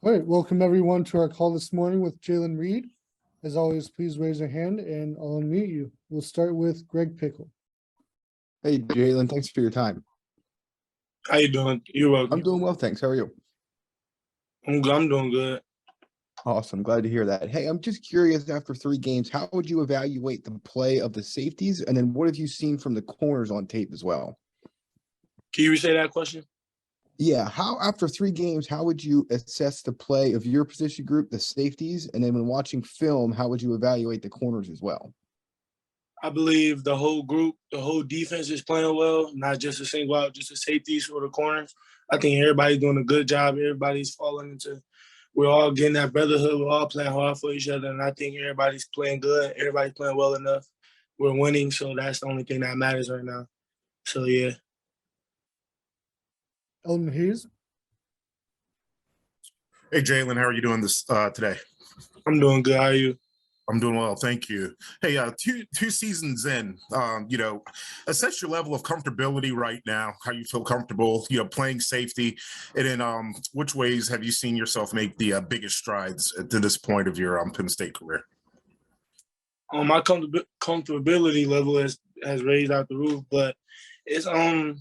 All right, welcome everyone to our call this morning with Jaylen Reed. As always, please raise your hand and I'll unmute you. We'll start with Greg Pickle. Hey, Jaylen, thanks for your time. How you doing? You're welcome. I'm doing well, thanks. How are you? I'm doing good. Awesome. Glad to hear that. Hey, I'm just curious, after 3 games, how would you evaluate the play of the safeties? And then what have you seen from the corners on tape as well? Can you re-say that question? Yeah. After 3 games, how would you assess the play of your position group, the safeties? And then when watching film, how would you evaluate the corners as well? I believe the whole group, the whole defense is playing well, not just a single out, just the safeties or the corners. I think everybody's doing a good job. Everybody's falling into – we're all getting that brotherhood. We're all playing hard for each other, and I think everybody's playing good. Everybody's playing well enough. We're winning, so that's the only thing that matters right now. So, yeah. Elton Hayes. Hey, Jaylen, how are you doing this today? I'm doing good. How are you? I'm doing well, thank you. Hey, two seasons in, assess your level of comfortability right now, how you feel comfortable, playing safety, and then which ways have you seen yourself make the biggest strides to this point of your Penn State career? My comfortability level has raised out the roof, but it's all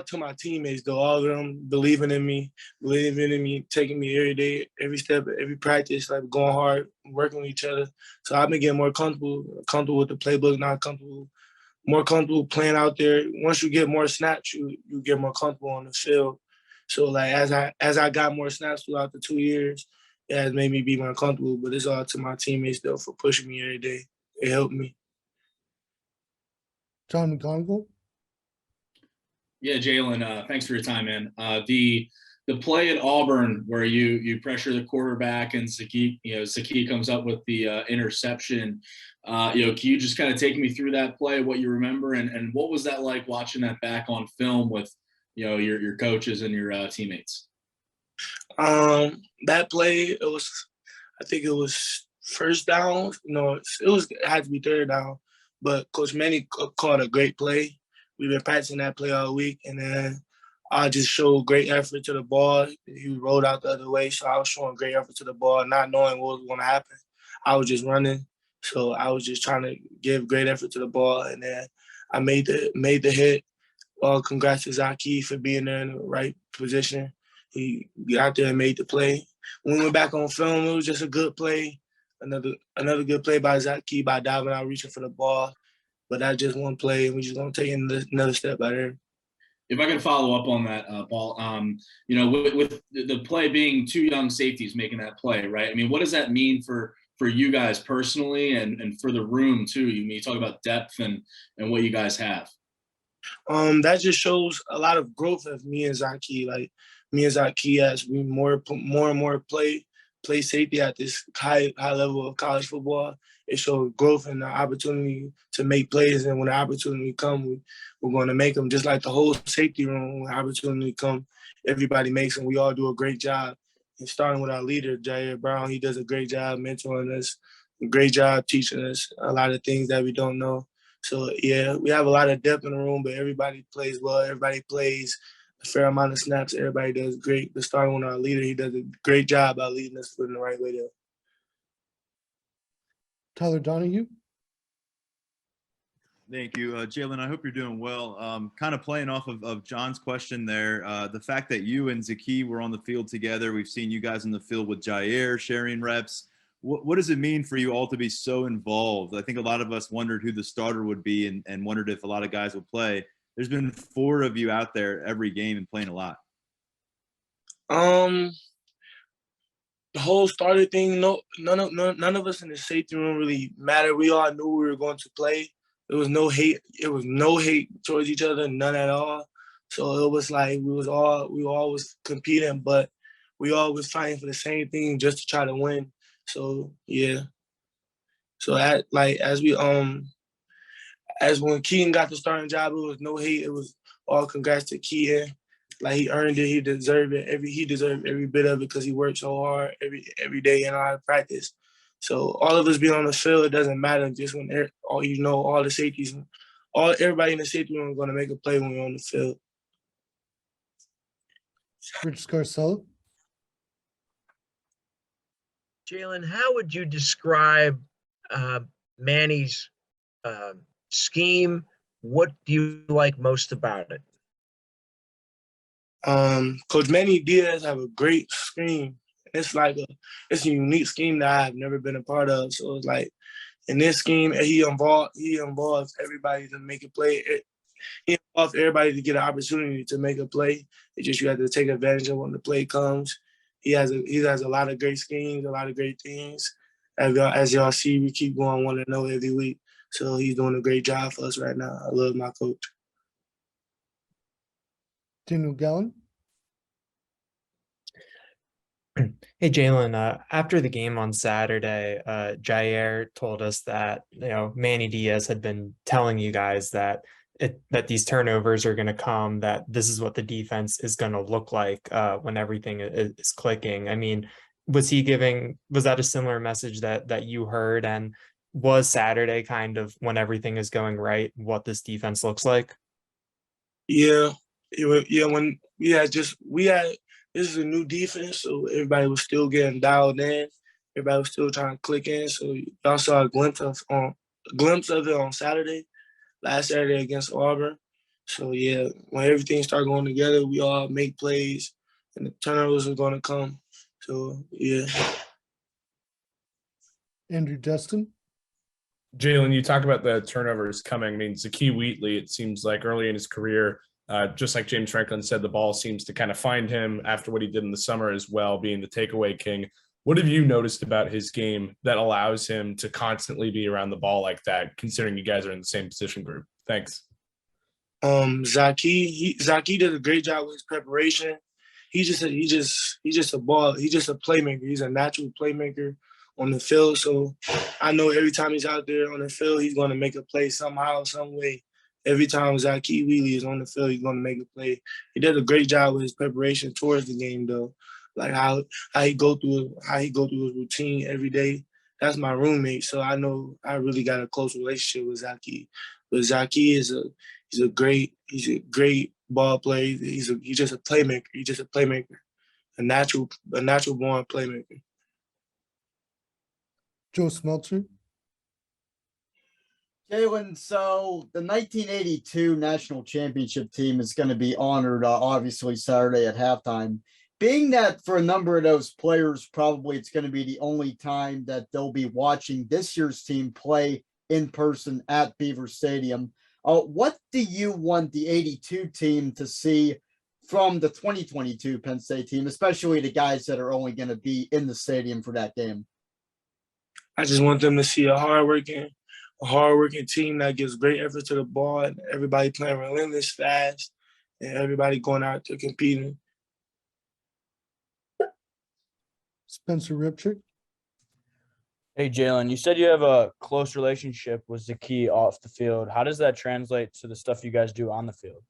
to my teammates though. All of them believing in me, taking me every day, every step, every practice, like going hard, working with each other. So I've been getting more comfortable with the playbook, more comfortable playing out there. Once you get more snaps, you get more comfortable on the field. So like as I got more snaps throughout the 2 years, it has made me be more comfortable. But it's all to my teammates though for pushing me every day. It helped me. John McGonigal. Yeah, Jaylen, thanks for your time, man. The play at Auburn where you pressure the quarterback and Zaki comes up with the interception. Can you just kind of take me through that play, what you remember, and what was that like watching that back on film with your coaches and your teammates? That play, I think it was first down. No, it had to be third down. But Coach Manny called a great play. We've been practicing that play all week, and then I just showed great effort to the ball. He rolled out the other way, so I was showing great effort to the ball, not knowing what was going to happen. I was just running, so I was just trying to give great effort to the ball, and then I made the hit. Congrats to Zaki for being there in the right position. He got out there and made the play. When we went back on film, it was just a good play. Another good play by Zaki by diving out, reaching for the ball. But that's just one play, and we're just going to take another step out there. If I can follow up on that, Paul, with the play being 2 young safeties making that play, right? I mean, what does that mean for you guys personally and for the room too? You talk about depth and what you guys have. That just shows a lot of growth of me and Zaki. Like me and Zaki, as we more and more play safety at this high level of college football, it shows growth and the opportunity to make plays. And when the opportunity comes, we're going to make them. Just like the whole safety room, when the opportunity comes, everybody makes them. We all do a great job. And starting with our leader, Jair Brown, he does a great job mentoring us, a great job teaching us a lot of things that we don't know. So, yeah, we have a lot of depth in the room, but everybody plays well. Everybody plays a fair amount of snaps. Everybody does great. But starting with our leader, he does a great job about leading us in the right way there. Tyler Donahue. Thank you. Jaylen, I hope you're doing well. Kind of playing off of John's question there, the fact that you and Zaki were on the field together, we've seen you guys in the field with Jair sharing reps. What does it mean for you all to be so involved? I think a lot of us wondered who the starter would be and wondered if a lot of guys would play. There's been 4 of you out there every game and playing a lot. The whole starter thing, none of us in the safety room really mattered. We all knew we were going to play. There was no hate. It was no hate towards each other, none at all. So it was like we were always competing, but we always fighting for the same thing just to try to win. So yeah. So as when Keaton got the starting job, it was no hate. It was all congrats to Keaton. Like he earned it, he deserved it. He deserved every bit of it because he worked so hard every day in our practice. So all of us being on the field, it doesn't matter. Just when all the safeties, everybody in the safety room is going to make a play when we're on the field. Rich Scarcella. Jaylen, how would you describe Manny's scheme? What do you like most about it? Coach Manny Diaz have a great scheme. It's a unique scheme that I've never been a part of. So it's like in this scheme, he involves everybody to make a play. He involves everybody to get an opportunity to make a play. It's just you have to take advantage of when the play comes. He has a lot of great schemes, a lot of great things. As y'all see, we keep going 1-0 every week. So he's doing a great job for us right now. I love my coach. Daniel Gallen. Hey, Jaylen, after the game on Saturday, Jair told us that, Manny Diaz had been telling you guys that these turnovers are going to come, that this is what the defense is going to look like when everything is clicking. I mean, was that a similar message that you heard? And was Saturday kind of when everything is going right, what this defense looks like? Yeah. When this is a new defense, so everybody was still getting dialed in. Everybody was still trying to click in. So y'all saw a glimpse of it on Saturday, last Saturday against Auburn. So yeah, when everything started going together, we all make plays, and the turnovers are going to come. So yeah. Andrew Destin. Jaylen, you talk about the turnovers coming. I mean, Zakee Wheatley, it seems like early in his career, just like James Franklin said, the ball seems to kind of find him after what he did in the summer as well, being the takeaway king. What have you noticed about his game that allows him to constantly be around the ball like that, considering you guys are in the same position group? Thanks. Zakee did a great job with his preparation. He's just a playmaker. He's a natural playmaker on the field. So I know every time he's out there on the field, he's going to make a play somehow, some way. Every time Zakee Wheatley is on the field, he's going to make a play. He did a great job with his preparation towards the game, though. Like how he go through his routine every day. That's my roommate, so I know I really got a close relationship with Zakee. But Zakee is a great ball player. He's just a playmaker. He's just a playmaker, a natural born playmaker. Joe Smeltzer. Jaylen, so the 1982 national championship team is going to be honored, obviously, Saturday at halftime. Being that for a number of those players, probably it's going to be the only time that they'll be watching this year's team play in person at Beaver Stadium. What do you want the 82 team to see from the 2022 Penn State team, especially the guys that are only going to be in the stadium for that game? I just want them to see a hardworking team that gives great effort to the ball, and everybody playing relentless, fast, and everybody going out to competing. Spencer Ripchick. Hey, Jaylen, you said you have a close relationship with Zakee off the field. How does that translate to the stuff you guys do on the field?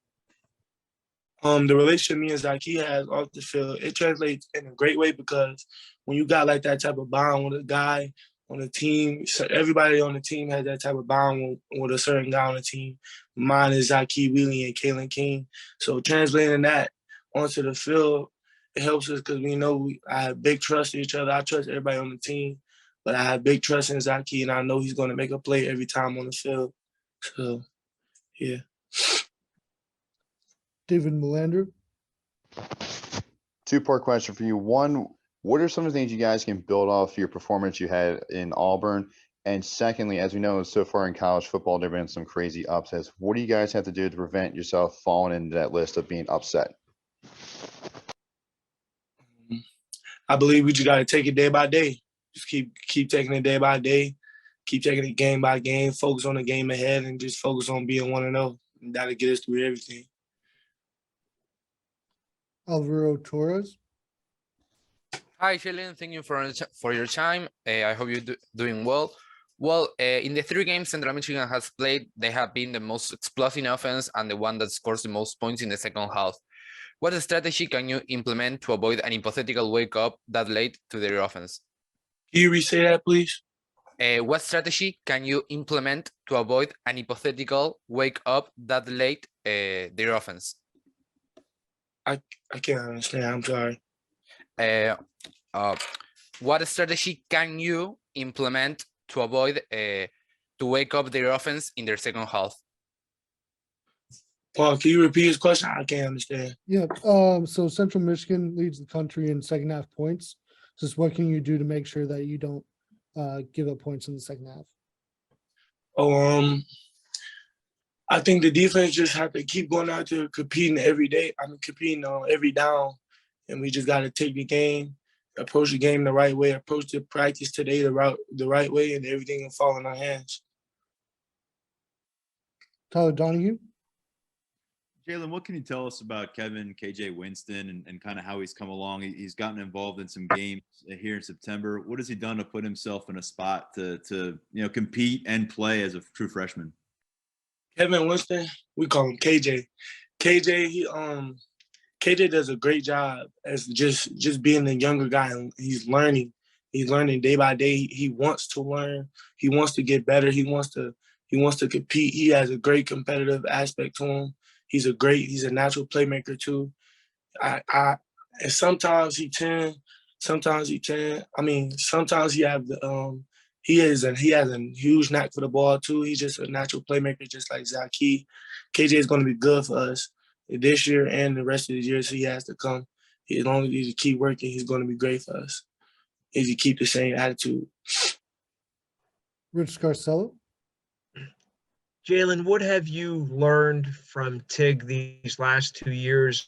The relationship me and Zakee has off the field, it translates in a great way because when you got like that type of bond with a guy on the team, so everybody on the team has that type of bond with a certain guy on the team. Mine is Zakee Wheatley and Kalen King. So translating that onto the field, it helps us because we know I have big trust in each other. I trust everybody on the team, but I have big trust in Zakee, and I know he's going to make a play every time on the field. So, yeah. David Melander. Two-part question for you. One, what are some of the things you guys can build off your performance you had in Auburn? And secondly, as we know, so far in college football, there have been some crazy upsets. What do you guys have to do to prevent yourself falling into that list of being upset? I believe we just got to take it day by day. Just keep taking it day by day. Keep taking it game by game. Focus on the game ahead and just focus on being 1-0. That'll get us through everything. Alvaro Torres. Hi, Jaylen. Thank you for your time. I hope you're doing well. Well, in the 3 games Central Michigan has played, they have been the most explosive offense and the one that scores the most points in the second half. What strategy can you implement to avoid an hypothetical wake-up that late to their offense? Can you re-say that, please? What strategy can you implement to avoid an hypothetical wake-up that late their offense? I can't understand. I'm sorry. what strategy can you implement to avoid to wake up their offense in their second half? Paul, can you repeat his question? I can't understand. Yeah, so Central Michigan leads the country in second half points. Just what can you do to make sure that you don't give up points in the second half? I think the defense just have to keep going out there competing every day. Competing on every down, and we just got to take the game, approach the game the right way, approach the practice today the right way, and everything will fall in our hands. Tyler Donahue? Jaylen, what can you tell us about Kevin KJ Winston and kind of how he's come along? He's gotten involved in some games here in September. What has he done to put himself in a spot to compete and play as a true freshman? Kevin Winston, we call him KJ. KJ, KJ does a great job as just being the younger guy. He's learning. He's learning day by day. He wants to learn. He wants to get better. He wants to compete. He has a great competitive aspect to him. He's a natural playmaker too. And sometimes he can. Sometimes he have the he has a huge knack for the ball too. He's just a natural playmaker, just like Zaki. KJ is going to be good for us this year and the rest of the years he has to come. As long as he keep working, he's going to be great for us. If you keep the same attitude. Rich Scarcello? Jaylen, what have you learned from Tig these last 2 years,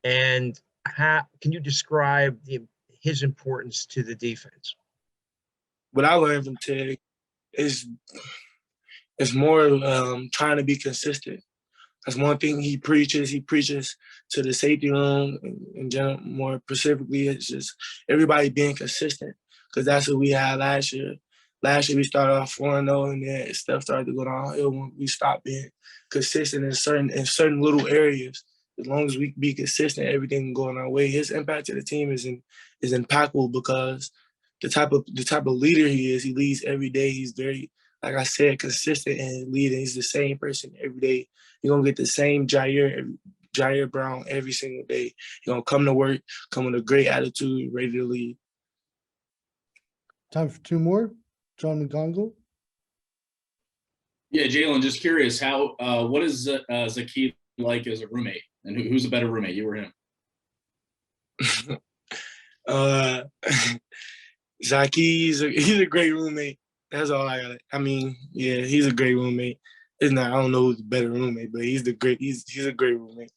and can you describe his importance to the defense? What I learned from Tig is more trying to be consistent. That's one thing he preaches. He preaches to the safety room in general. More specifically, it's just everybody being consistent, because that's what we had last year. Last year we started off 4-0, and then stuff started to go downhill when we stopped being consistent in certain little areas. As long as we be consistent, everything going our way. His impact to the team is impactful, because the type of leader he is. He leads every day. He's very, like I said, consistent in leading. He's the same person every day. You're gonna get the same Jair Brown every single day. You're gonna come to work, come with a great attitude, ready to lead. Time for two more. John McGonagall? Yeah, Jaylen, just curious, what is Zaki like as a roommate, and who's a better roommate, you or him? Zaki, he's a great roommate. That's all I got. Yeah, he's a great roommate. I don't know who's the better roommate, but he's a great roommate.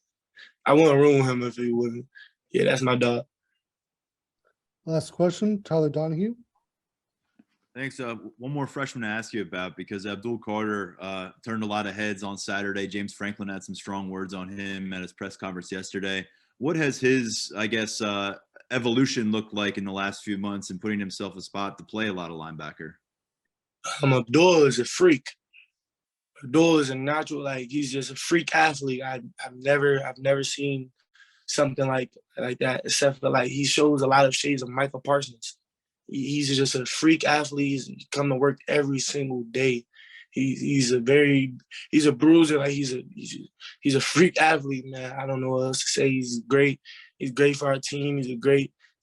I wouldn't room with him if he wouldn't. Yeah, that's my dog. Last question, Tyler Donahue. Thanks. One more freshman to ask you about, because Abdul Carter turned a lot of heads on Saturday. James Franklin had some strong words on him at his press conference yesterday. What has his, evolution looked like in the last few months in putting himself a spot to play a lot of linebacker? Abdul is a freak. Abdul is a natural, he's just a freak athlete. I've never seen something like that, except for he shows a lot of shades of Michael Parsons. He's just a freak athlete. He's come to work every single day. He's a bruiser. He's a freak athlete, man. I don't know what else to say. He's great. He's great for our team.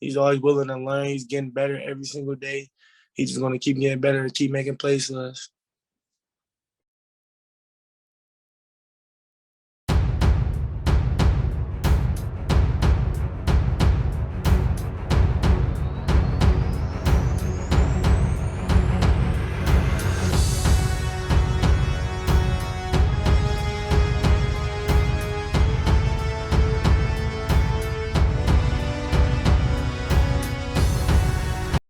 He's always willing to learn. He's getting better every single day. He's just gonna keep getting better and keep making plays for us.